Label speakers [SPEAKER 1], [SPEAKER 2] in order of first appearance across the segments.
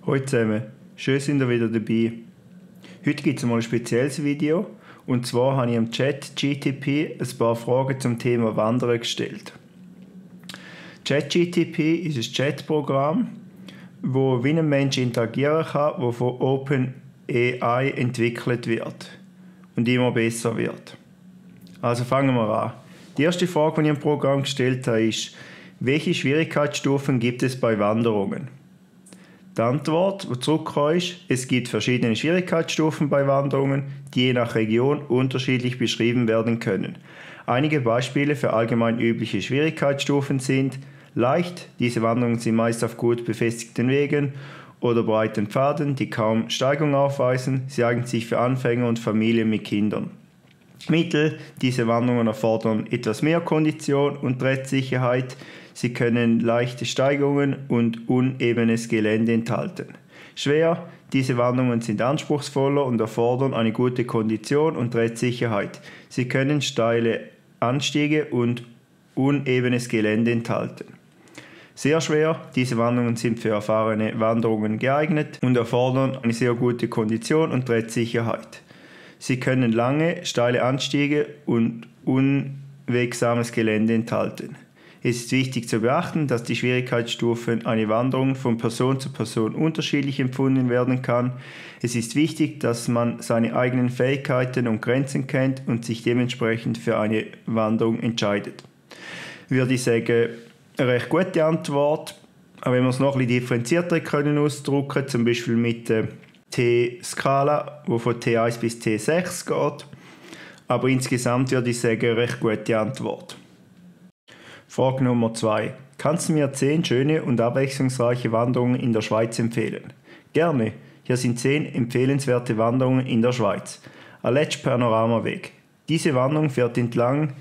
[SPEAKER 1] Hallo zusammen, schön sind ihr wieder dabei. Heute gibt es mal ein spezielles Video und zwar habe ich am ChatGTP ein paar Fragen zum Thema Wandern gestellt. ChatGTP ist ein Chatprogramm, wo wie ein Mensch interagieren kann, das von OpenAI entwickelt wird und immer besser wird. Also fangen wir an. Die erste Frage, die ich im Programm gestellt habe, ist: Welche Schwierigkeitsstufen gibt es bei Wanderungen? Die Antwort, die zurückkommt, ist: Es gibt verschiedene Schwierigkeitsstufen bei Wanderungen, die je nach Region unterschiedlich beschrieben werden können. Einige Beispiele für allgemein übliche Schwierigkeitsstufen sind: leicht, diese Wanderungen sind meist auf gut befestigten Wegen oder breiten Pfaden, die kaum Steigung aufweisen, sie eignen sich für Anfänger und Familien mit Kindern. Mittel, diese Wanderungen erfordern etwas mehr Kondition und Trettsicherheit. Sie können leichte Steigungen und unebenes Gelände enthalten. Schwer, diese Wanderungen sind anspruchsvoller und erfordern eine gute Kondition und Trettsicherheit. Sie können steile Anstiege und unebenes Gelände enthalten. Sehr schwer, diese Wanderungen sind für erfahrene Wanderungen geeignet und erfordern eine sehr gute Kondition und Trettsicherheit. Sie können lange, steile Anstiege und unwegsames Gelände enthalten. Es ist wichtig zu beachten, dass die Schwierigkeitsstufen einer Wanderung von Person zu Person unterschiedlich empfunden werden kann. Es ist wichtig, dass man seine eigenen Fähigkeiten und Grenzen kennt und sich dementsprechend für eine Wanderung entscheidet. Würde ich sagen, eine recht gute Antwort, aber wenn wir es noch ein bisschen differenzierter können ausdrücken, zum Beispiel mit der T-Skala, die von T1 bis T6 geht. Aber insgesamt würde ich sagen, eine recht gute Antwort. Frage Nummer 2. Kannst du mir 10 schöne und abwechslungsreiche Wanderungen in der Schweiz empfehlen? Gerne. Hier sind 10 empfehlenswerte Wanderungen in der Schweiz. Aletsch Panoramaweg. Diese Wanderung führt entlang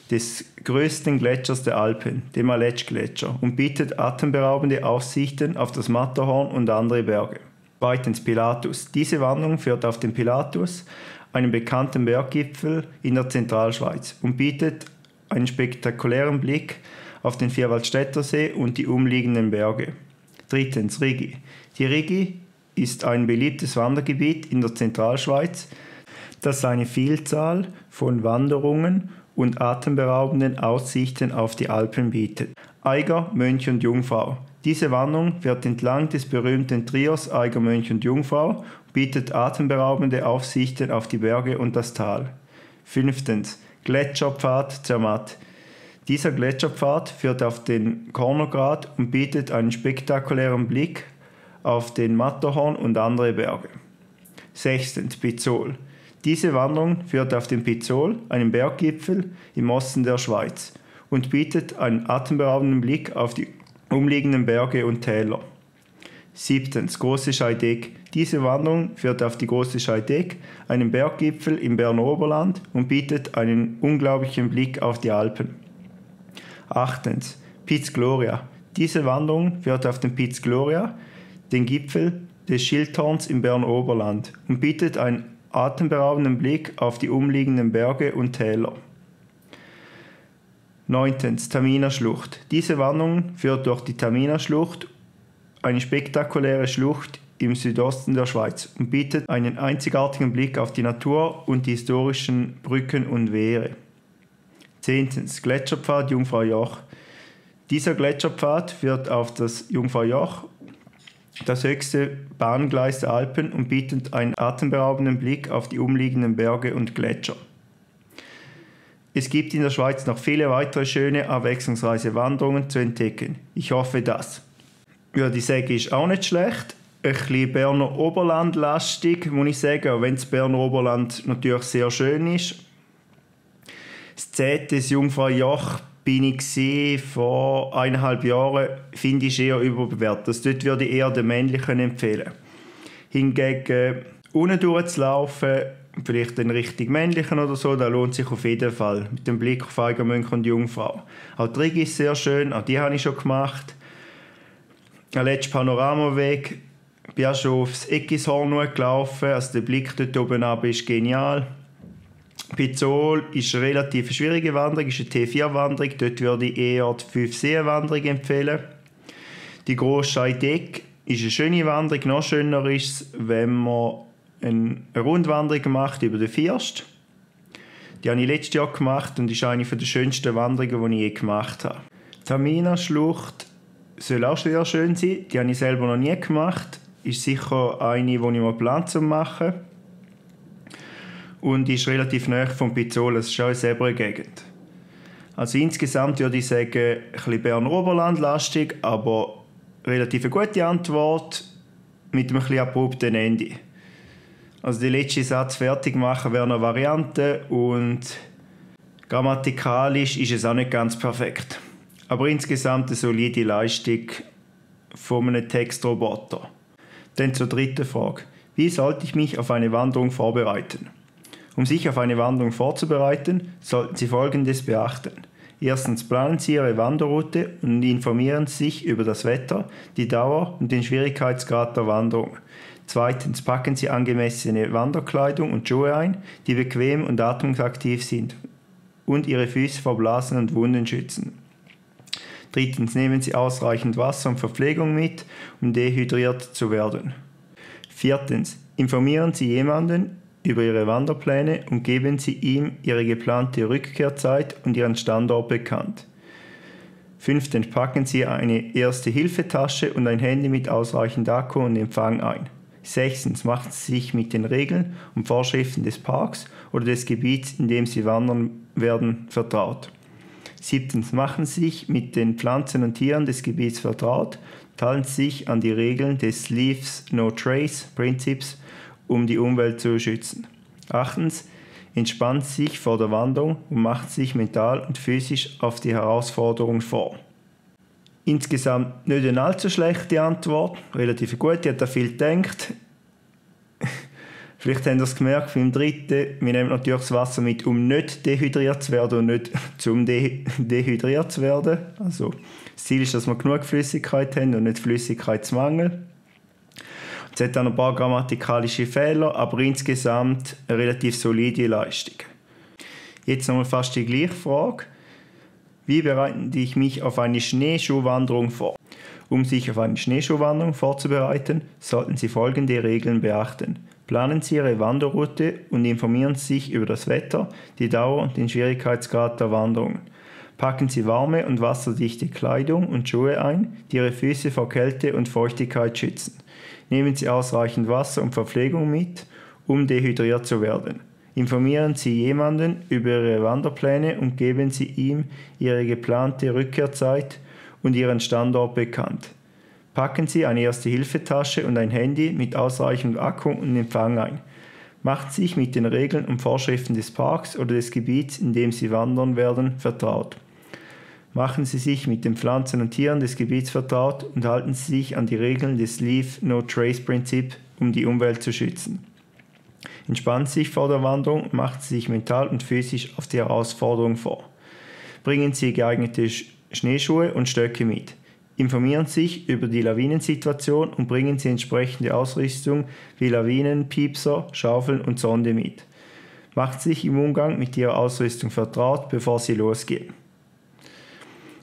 [SPEAKER 1] des größten Gletschers der Alpen, dem Aletsch-Gletscher, und bietet atemberaubende Aussichten auf das Matterhorn und andere Berge. Zweitens Pilatus. Diese Wanderung führt auf den Pilatus, einen bekannten Berggipfel in der Zentralschweiz, und bietet einen spektakulären Blick auf den Vierwaldstätter See und die umliegenden Berge. Drittens Rigi. Die Rigi ist ein beliebtes Wandergebiet in der Zentralschweiz, das eine Vielzahl von Wanderungen und atemberaubenden Aussichten auf die Alpen bietet. Eiger, Mönch und Jungfrau. Diese Wanderung wird entlang des berühmten Trios Eiger, Mönch und Jungfrau und bietet atemberaubende Aussichten auf die Berge und das Tal. Fünftens Gletscherpfad Zermatt. Dieser Gletscherpfad führt auf den Kornergrat und bietet einen spektakulären Blick auf den Matterhorn und andere Berge. Sechstens Pizzol. Diese Wanderung führt auf den Pizzol, einen Berggipfel im Osten der Schweiz, und bietet einen atemberaubenden Blick auf die umliegenden Berge und Täler. Siebtens Große Scheidegg. Diese Wanderung führt auf die Große Scheidegg, einen Berggipfel im Berner Oberland, und bietet einen unglaublichen Blick auf die Alpen. Achtens Piz Gloria. Diese Wanderung führt auf den Piz Gloria, den Gipfel des Schilthorns im Berner Oberland, und bietet einen atemberaubenden Blick auf die umliegenden Berge und Täler. Neuntens Taminer Schlucht. Diese Wanderung führt durch die Taminer Schlucht, eine spektakuläre Schlucht im Südosten der Schweiz, und bietet einen einzigartigen Blick auf die Natur und die historischen Brücken und Wehre. 10. Gletscherpfad Jungfraujoch. Dieser Gletscherpfad führt auf das Jungfraujoch, das höchste Bahngleis der Alpen, und bietet einen atemberaubenden Blick auf die umliegenden Berge und Gletscher. Es gibt in der Schweiz noch viele weitere schöne, abwechslungsreiche Wanderungen zu entdecken. Ich hoffe, das. Würde ich sagen, ist auch nicht schlecht. Ein bisschen Berner Oberland lastig, muss ich sagen, auch wenn das Berner Oberland natürlich sehr schön ist. Das 10. Jungfraujoch bin ich vor 1,5 Jahren, finde ich eher überbewertet. Also dort würde ich eher den männlichen empfehlen. Hingegen unten durchzulaufen, vielleicht den richtig männlichen oder so, da lohnt sich auf jeden Fall. Mit dem Blick auf Eiger, Mönch und Jungfrau. Auch die Rigi ist sehr schön, auch die habe ich schon gemacht. Aletsch Panoramaweg, bin auch schon aufs Eckishorn gelaufen, also der Blick dort oben ab ist genial. Pizzol ist eine relativ schwierige Wanderung, ist eine T4-Wanderung, dort würde ich eher die 5-See-Wanderung empfehlen. Die Grosse Scheidegg ist eine schöne Wanderung. Noch schöner ist es, wenn man eine Rundwanderung macht über den First. Die habe ich letztes Jahr gemacht und ist eine der schönsten Wanderungen, die ich je gemacht habe. Die Tamina-Schlucht soll auch sehr schön sein. Die habe ich selber noch nie gemacht. Ist sicher eine, die ich mal plane zu machen. Und ist relativ nahe vom Pizzolo. Es ist auch eine Zebra-Gegend. Also insgesamt würde ich sagen, ein bisschen Berner Oberland lastig, aber relativ eine gute Antwort mit einem etwas abrupten Ende. Also den letzten Satz fertig machen wäre eine Variante und grammatikalisch ist es auch nicht ganz perfekt. Aber insgesamt eine solide Leistung von einem Textroboter. Dann zur dritten Frage. Wie sollte ich mich auf eine Wanderung vorbereiten? Um sich auf eine Wanderung vorzubereiten, sollten Sie Folgendes beachten. Erstens planen Sie Ihre Wanderroute und informieren Sie sich über das Wetter, die Dauer und den Schwierigkeitsgrad der Wanderung. Zweitens packen Sie angemessene Wanderkleidung und Schuhe ein, die bequem und atmungsaktiv sind und Ihre Füße vor Blasen und Wunden schützen. Drittens nehmen Sie ausreichend Wasser und Verpflegung mit, um dehydriert zu werden. Viertens informieren Sie jemanden über Ihre Wanderpläne und geben Sie ihm Ihre geplante Rückkehrzeit und Ihren Standort bekannt. Fünftens packen Sie eine Erste-Hilfe-Tasche und ein Handy mit ausreichend Akku und Empfang ein. Sechstens machen Sie sich mit den Regeln und Vorschriften des Parks oder des Gebiets, in dem Sie wandern werden, vertraut. Siebtens machen Sie sich mit den Pflanzen und Tieren des Gebiets vertraut und halten sich an die Regeln des Leaves No Trace Prinzips, um die Umwelt zu schützen. Achtens, entspannen Sie sich vor der Wanderung und machen sich mental und physisch auf die Herausforderung vor. Insgesamt nicht eine allzu schlechte Antwort, relativ gut, ich habe da viel gedacht. Vielleicht habt ihr es gemerkt, beim dritten, wir nehmen natürlich das Wasser mit, um nicht dehydriert zu werden und nicht zum dehydriert zu werden. Also das Ziel ist, dass wir genug Flüssigkeit haben und nicht Flüssigkeitsmangel. Es hat dann ein paar grammatikalische Fehler, aber insgesamt eine relativ solide Leistung. Jetzt nochmal fast die gleiche Frage. Wie bereite ich mich auf eine Schneeschuhwanderung vor? Um sich auf eine Schneeschuhwanderung vorzubereiten, sollten Sie folgende Regeln beachten. Planen Sie Ihre Wanderroute und informieren Sie sich über das Wetter, die Dauer und den Schwierigkeitsgrad der Wanderung. Packen Sie warme und wasserdichte Kleidung und Schuhe ein, die Ihre Füße vor Kälte und Feuchtigkeit schützen. Nehmen Sie ausreichend Wasser und Verpflegung mit, um dehydriert zu werden. Informieren Sie jemanden über Ihre Wanderpläne und geben Sie ihm Ihre geplante Rückkehrzeit und Ihren Standort bekannt. Packen Sie eine Erste-Hilfe-Tasche und ein Handy mit ausreichend Akku und Empfang ein. Machen Sie sich mit den Regeln und Vorschriften des Parks oder des Gebiets, in dem Sie wandern werden, vertraut. Machen Sie sich mit den Pflanzen und Tieren des Gebiets vertraut und halten Sie sich an die Regeln des Leave No Trace Prinzip, um die Umwelt zu schützen. Entspannen Sie sich vor der Wanderung und machen Sie sich mental und physisch auf die Herausforderung vor. Bringen Sie geeignete Schneeschuhe und Stöcke mit. Informieren Sie sich über die Lawinensituation und bringen Sie entsprechende Ausrüstung wie Lawinen, Piepser, Schaufeln und Sonde mit. Machen Sie sich im Umgang mit Ihrer Ausrüstung vertraut, bevor Sie losgehen.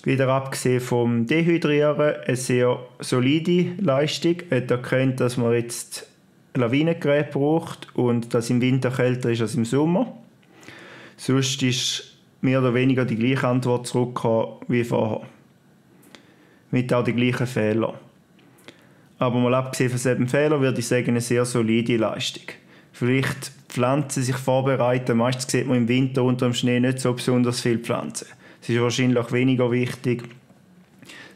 [SPEAKER 1] Wieder abgesehen vom Dehydrieren, eine sehr solide Leistung. Er hat erkannt, dass man jetzt Lawinengerät braucht und dass im Winter kälter ist als im Sommer. Sonst ist mehr oder weniger die gleiche Antwort zurückgekommen wie vorher. Mit auch den gleichen Fehlern. Aber mal abgesehen von diesem Fehler würde ich sagen, eine sehr solide Leistung. Vielleicht Pflanzen sich vorbereiten. Meistens sieht man im Winter unter dem Schnee nicht so besonders viele Pflanzen. Es ist wahrscheinlich weniger wichtig,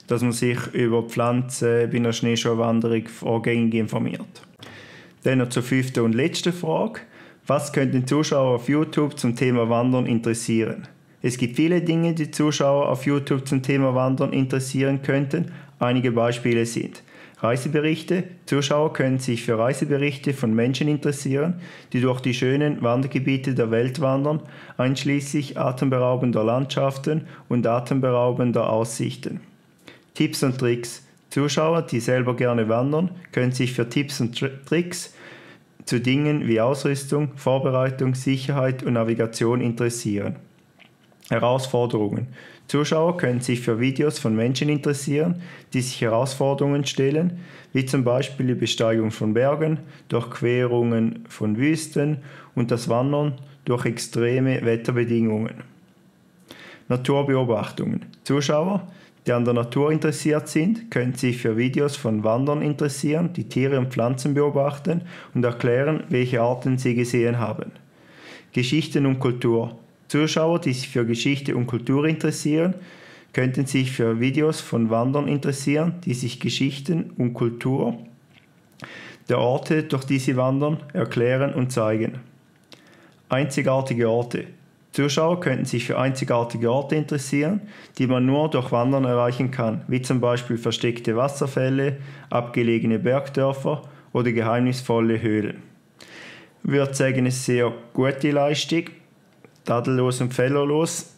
[SPEAKER 1] dass man sich über Pflanzen bei einer Schneeschuhwanderung vorgängig informiert. Dann noch zur 5. und letzten Frage. Was könnten Zuschauer auf YouTube zum Thema Wandern interessieren? Es gibt viele Dinge, die Zuschauer auf YouTube zum Thema Wandern interessieren könnten. Einige Beispiele sind Reiseberichte. Zuschauer können sich für Reiseberichte von Menschen interessieren, die durch die schönen Wandergebiete der Welt wandern, einschließlich atemberaubender Landschaften und atemberaubender Aussichten. Tipps und Tricks. Zuschauer, die selber gerne wandern, können sich für Tipps und Tricks zu Dingen wie Ausrüstung, Vorbereitung, Sicherheit und Navigation interessieren. Herausforderungen. Zuschauer können sich für Videos von Menschen interessieren, die sich Herausforderungen stellen, wie zum Beispiel die Besteigung von Bergen, Durchquerungen von Wüsten und das Wandern durch extreme Wetterbedingungen. Naturbeobachtungen. Zuschauer, die an der Natur interessiert sind, können sich für Videos von Wandern interessieren, die Tiere und Pflanzen beobachten und erklären, welche Arten sie gesehen haben. Geschichten und Kultur. Zuschauer, die sich für Geschichte und Kultur interessieren, könnten sich für Videos von Wandern interessieren, die sich Geschichten und Kultur der Orte, durch die sie wandern, erklären und zeigen. Einzigartige Orte. Zuschauer könnten sich für einzigartige Orte interessieren, die man nur durch Wandern erreichen kann, wie zum Beispiel versteckte Wasserfälle, abgelegene Bergdörfer oder geheimnisvolle Höhlen. Ich würde sagen, eine sehr gute Leistung. Tadellos und fehlerlos.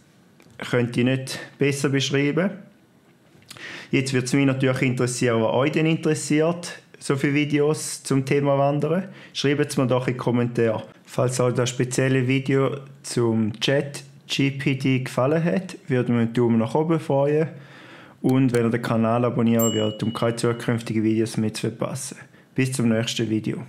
[SPEAKER 1] Könnte ich nicht besser beschreiben. Jetzt würde es mich natürlich interessieren, was euch denn interessiert, so viele Videos zum Thema Wandern. Schreibt es mir doch in die Kommentare. Falls euch das spezielle Video zum ChatGPT gefallen hat, würde mir einen Daumen nach oben freuen. Und wenn ihr den Kanal abonnieren würdet, um keine zukünftigen Videos mehr zu verpassen. Bis zum nächsten Video.